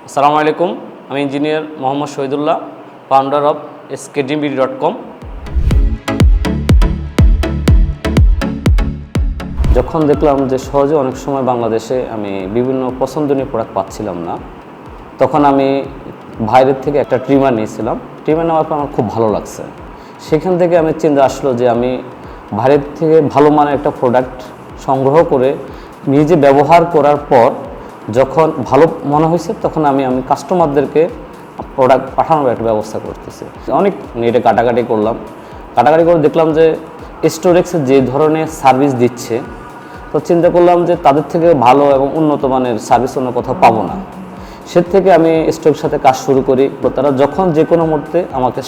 আসসালামু আলাইকুম, আমি engineer Mohammad Shahidullah, founder of skdmb.com। যখন দেখলাম যে সহজে অনেক সময় বাংলাদেশে আমি বিভিন্ন পছন্দনীয় প্রোডাক্ট পাচ্ছিলাম না, তখন আমি বাইরের থেকে একটা ট্রিমার নিয়েছিলাম। ট্রিমার নেওয়ার পর আমার খুব ভালো লাগছে। সেখান থেকে আমি চিন্তা আসলো যে আমি বাইরের থেকে ভালো মানের একটা প্রোডাক্ট সংগ্রহ করে নিজে ব্যবহার করার পর যখন ভালো মনে হয়েছে, তখন আমি কাস্টমারদেরকে প্রোডাক্ট পাঠানোর একটা ব্যবস্থা করতেছি। অনেক নেটে কাটাকাটি করলাম, কাটাকাটি করে দেখলাম যে স্টোরেক্সের যে ধরনের সার্ভিস দিচ্ছে, তো চিন্তা করলাম যে তাদের থেকে ভালো এবং উন্নত মানের সার্ভিস অন্য কোথাও পাবো না। সে থেকে আমি স্টোরেক্সের সাথে কাজ শুরু করি। তো তারা যখন যে কোনো মুহূর্তে আমাকে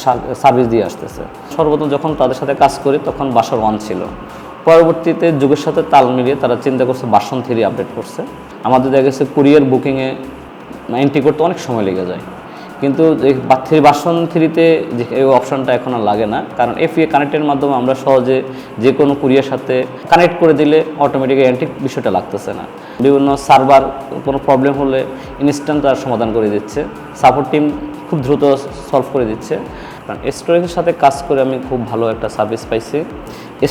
সার্ভিস দিয়ে আসতেছে। সর্বপ্রথম যখন তাদের সাথে কাজ করি তখন ভার্সন 1 ছিল। পরবর্তীতে যুগের সাথে তাল মিলিয়ে তারা চিন্তা করছে ভার্সন 3 আপডেট করছে। আমাদের দেখা গেছে কুরিয়ার বুকিংয়ে এন্ট্রি করতে অনেক সময় লেগে যায়, কিন্তু এই ভার্সন 3-তে যে এই অপশানটা এখন আর লাগে না, কারণ এফএ কানেক্টের মাধ্যমে আমরা সহজে যে কোনো কুরিয়ার সাথে কানেক্ট করে দিলে অটোমেটিক এন্ট্রি বিষয়টা লাগতেছে না। বিভিন্ন সার্ভার কোনো প্রবলেম হলে ইনস্ট্যান্ট তার সমাধান করে দিচ্ছে, সাপোর্ট টিম খুব দ্রুত সলভ করে দিচ্ছে। কারণ স্টোরেক্সের সাথে কাজ করে আমি খুব ভালো একটা সার্ভিস পাইছি।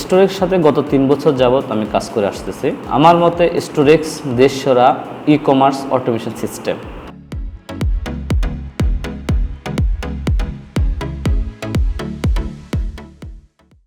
স্টোরেক্সের সাথে গত 3 বছর যাবৎ আমি কাজ করে আসতেছি। আমার মতে স্টোরেক্স দেশসেরা ই কমার্স অটোমেশন সিস্টেম।